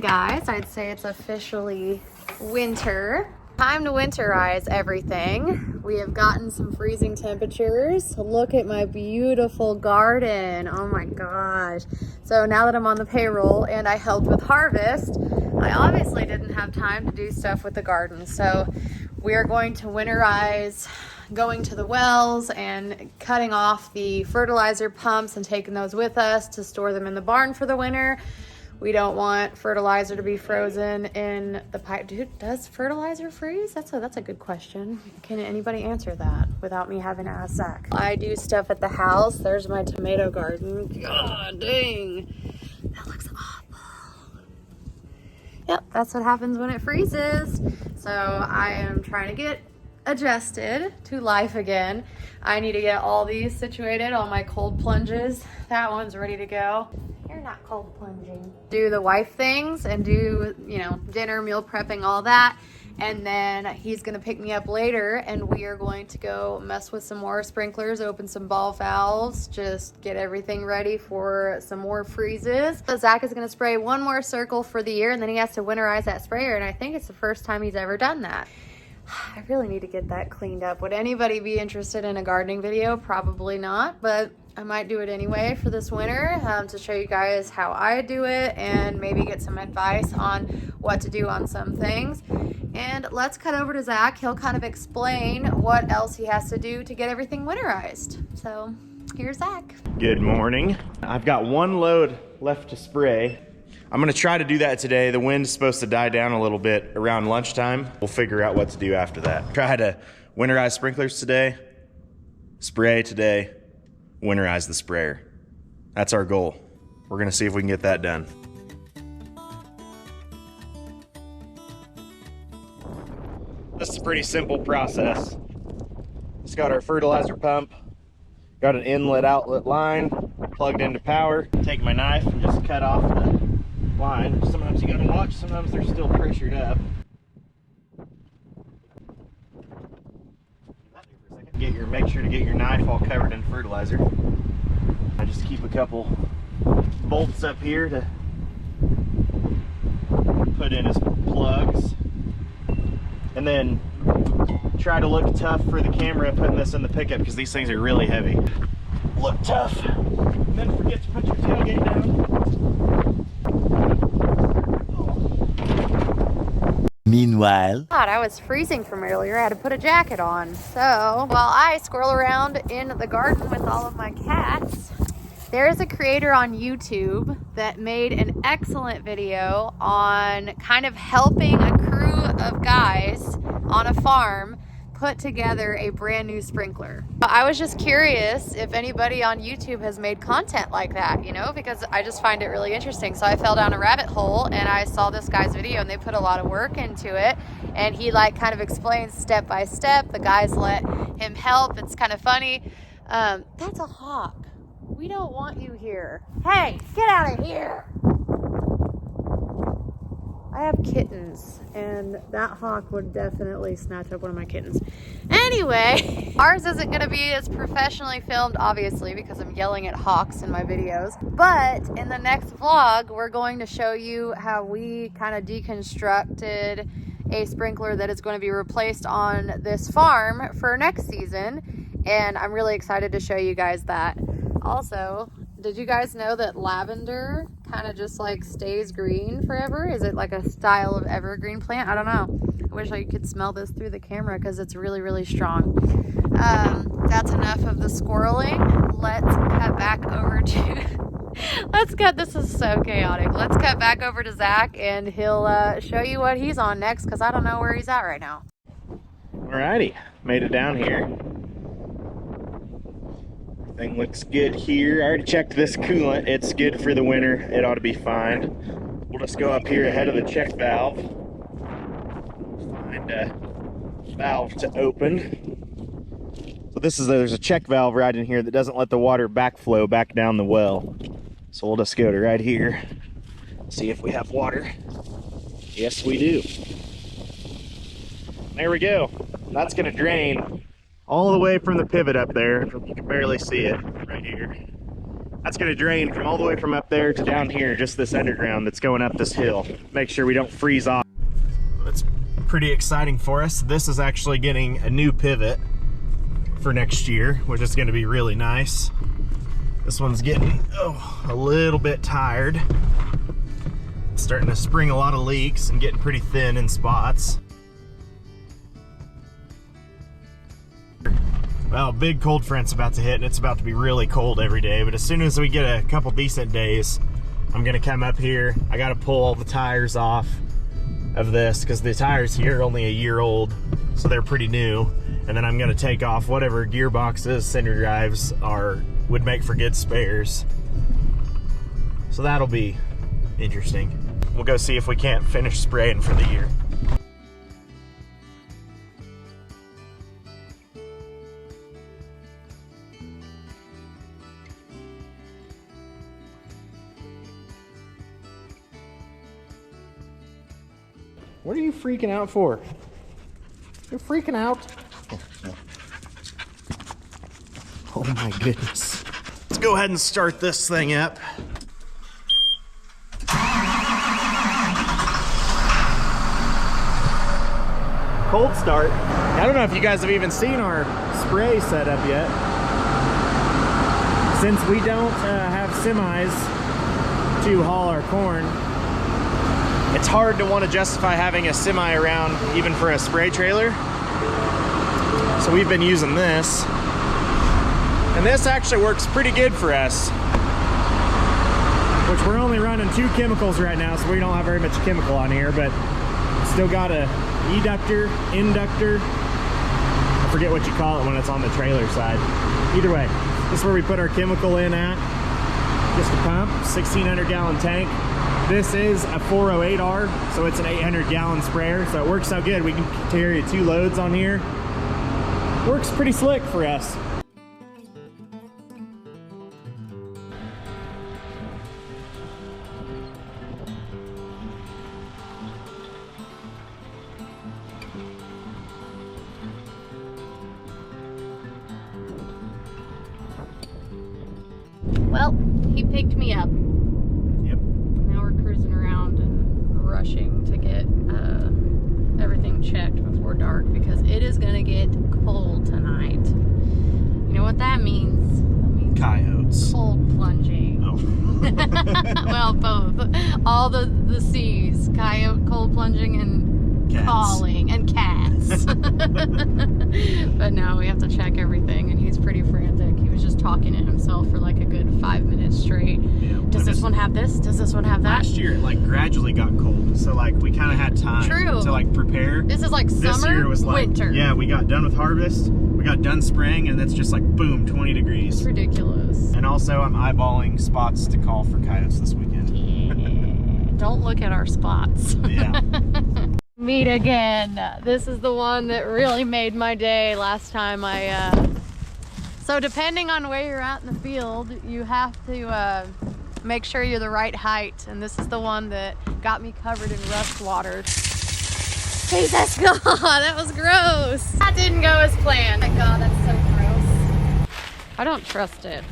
morning, guys. I'd say it's officially winter. Time to winterize everything. We have gotten some freezing temperatures. Look at my beautiful garden. Oh my gosh. So now that I'm on the payroll and I helped with harvest, I obviously didn't have time to do stuff with the garden. So we're going to winterize, going to the wells and cutting off the fertilizer pumps and taking those with us to store them in the barn for the winter. We don't want fertilizer to be frozen in the pipe. Dude, does fertilizer freeze? That's a good question. Can anybody answer that without me having to ask Zach? I do stuff at the house. There's my tomato garden. God dang. That looks awful. Yep, that's what happens when it freezes. So I am trying to get adjusted to life again. I need to get all these situated, all my cold plunges. That one's ready to go. You're not cold plunging. Do the wife things and do, dinner, meal prepping, all that. And then he's gonna pick me up later and we are going to go mess with some more sprinklers, open some ball valves, just get everything ready for some more freezes. So Zach is gonna spray one more circle for the year and then he has to winterize that sprayer. And I think it's the first time he's ever done that. I really need to get that cleaned up. Would anybody be interested in a gardening video? Probably not, but I might do it anyway for this winter to show you guys how I do it and maybe get some advice on what to do on some things. And let's cut over to Zach. He'll kind of explain what else he has to do to get everything winterized. So here's Zach. Good morning. I've got one load left to spray. I'm gonna try to do that today. The wind's supposed to die down a little bit around lunchtime. We'll figure out what to do after that. Try to winterize sprinklers today, spray today, winterize the sprayer. That's our goal. We're gonna see if we can get that done. This is a pretty simple process. Just got our fertilizer pump, got an inlet outlet line plugged into power. Take my knife and just cut off the line. Sometimes you gotta watch, sometimes they're still pressured up. Make sure to get your knife all covered in fertilizer. I just keep a couple bolts up here to put in as plugs. And then try to look tough for the camera putting this in the pickup because these things are really heavy. Look tough. And then forget to put your tailgate down. Meanwhile, God, I was freezing from earlier. I had to put a jacket on. So while I squirrel around in the garden with all of my cats, there is a creator on YouTube that made an excellent video on kind of helping a crew of guys on a farm put together a brand new sprinkler. I was just curious if anybody on YouTube has made content like that, because I just find it really interesting. So I fell down a rabbit hole and I saw this guy's video and they put a lot of work into it. And he kind of explains step by step. The guys let him help. It's kind of funny. That's a hawk. We don't want you here. Hey, get out of here. I have kittens, and that hawk would definitely snatch up one of my kittens. Anyway, ours isn't going to be as professionally filmed, obviously, because I'm yelling at hawks in my videos. But in the next vlog, we're going to show you how we kind of deconstructed a sprinkler that is going to be replaced on this farm for next season. And I'm really excited to show you guys that. Also, did you guys know that lavender kind of just stays green forever? Is it like a style of evergreen plant? I don't know. I wish I could smell this through the camera because it's really, really strong. That's enough of the squirreling. Let's cut back over to... This is so chaotic. Let's cut back over to Zach and he'll show you what he's on next because I don't know where he's at right now. Alrighty, made it down here. Everything looks good here. I already checked this coolant. It's good for the winter. It ought to be fine. We'll just go up here ahead of the check valve. Find a valve to open. So there's a check valve right in here that doesn't let the water backflow back down the well. So we'll just go to right here, see if we have water. Yes, we do. There we go. That's gonna drain all the way from the pivot up there. You can barely see it right here. That's gonna drain from all the way from up there to down here, just this underground that's going up this hill. Make sure we don't freeze off. That's pretty exciting for us. This is actually getting a new pivot for next year, which is gonna be really nice. This one's getting a little bit tired. It's starting to spring a lot of leaks and getting pretty thin in spots. Well, big cold front's about to hit and it's about to be really cold every day, but as soon as we get a couple decent days, I'm gonna come up here. I gotta pull all the tires off of this because the tires here are only a year old, so they're pretty new. And then I'm gonna take off whatever gearboxes, cinder drives would make for good spares. So that'll be interesting. We'll go see if we can't finish spraying for the year. What are you freaking out for? You're freaking out. Oh my goodness. Let's go ahead and start this thing up. Cold start. I don't know if you guys have even seen our spray setup yet. Since we don't have semis to haul our corn, it's hard to want to justify having a semi around even for a spray trailer. So we've been using this. And this actually works pretty good for us. Which we're only running 2 chemicals right now, so we don't have very much chemical on here, but still got a eductor, inductor. I forget what you call it when it's on the trailer side. Either way, this is where we put our chemical in at. Just a pump, 1,600 gallon tank. This is a 408R, so it's an 800 gallon sprayer, so it works out good. We can carry 2 loads on here. Works pretty slick for us. Well, he picked me up. Yep. Now we're cruising around and rushing to get everything checked before dark because it is going to get cold tonight. You know what that means? That means Coyotes. cold plunging. Oh. Well, both. All the C's. Coyote, cold plunging, and Cats. calling, and cats. But no, we have to check everything, and he's pretty frantic. He was just talking to himself for like a good 5 minutes straight. Yeah, Does this one have this? Does this one have that? Last year it like gradually got cold, so like we kind of had time to like prepare. This is like summer, This year was like, winter. yeah, we got done with harvest, we got done spraying, and it's just like boom, 20 degrees. It's ridiculous. And also I'm eyeballing spots to call for coyotes this weekend. Don't look at our spots. Yeah. Meet again. This is the one that really made my day last time so depending on where you're at in the field, you have to make sure you're the right height, and this is the one that got me covered in rust water. Jesus, God, that was gross. That didn't go as planned. Oh my God, that's so gross. I don't trust it.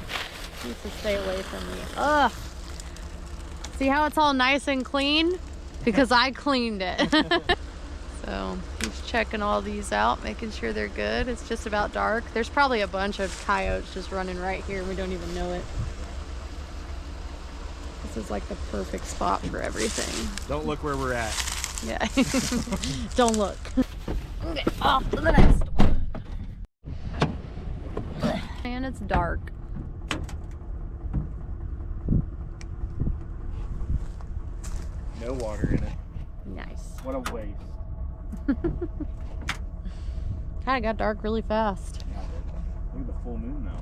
It needs to stay away from me. Ugh. See how it's all nice and clean? Because I cleaned it. So he's checking all these out, making sure they're good. It's just about dark. There's probably a bunch of coyotes just running right here and we don't even know it. This is like the perfect spot for everything. Don't look where we're at. Yeah. Don't look. Okay, off to the next one. And it's dark. No water in it. Nice. What a waste. Kind of got dark really fast. Look at the full moon now.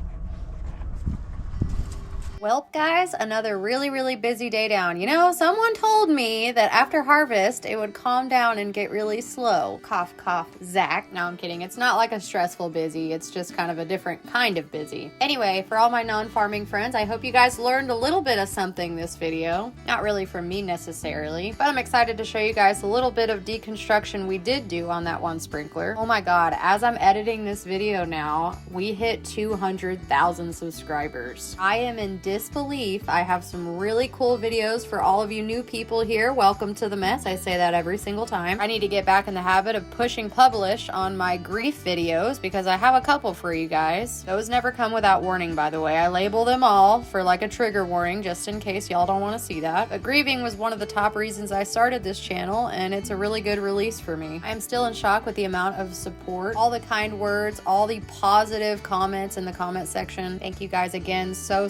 Well, guys, another really busy day down. You know, someone told me that after harvest, it would calm down and get really slow. Cough, cough, Zach. No, I'm kidding. It's not like a stressful busy. It's just kind of a different kind of busy. Anyway, for all my non-farming friends, I hope you guys learned a little bit of something this video. Not really from me necessarily, but I'm excited to show you guys a little bit of deconstruction we did do on that one sprinkler. Oh my God, as I'm editing this video now, we hit 200,000 subscribers. I am in disbelief. I have some really cool videos for all of you new people here. Welcome to the mess. I say that every single time. I need to get back in the habit of pushing publish on my grief videos because I have a couple for you guys. Those never come without warning, by the way. I label them all for like a trigger warning just in case y'all don't want to see that. But grieving was one of the top reasons I started this channel, and it's a really good release for me. I am still in shock with the amount of support, all the kind words, all the positive comments in the comment section. Thank you guys again so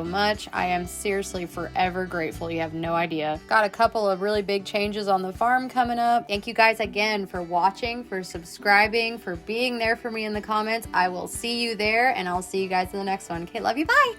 much. I am seriously forever grateful. You have no idea. Got a couple of really big changes on the farm coming up. Thank you guys again for watching, for subscribing, for being there for me in the comments. I will see you there, and I'll see you guys in the next one. Okay, love you. Bye.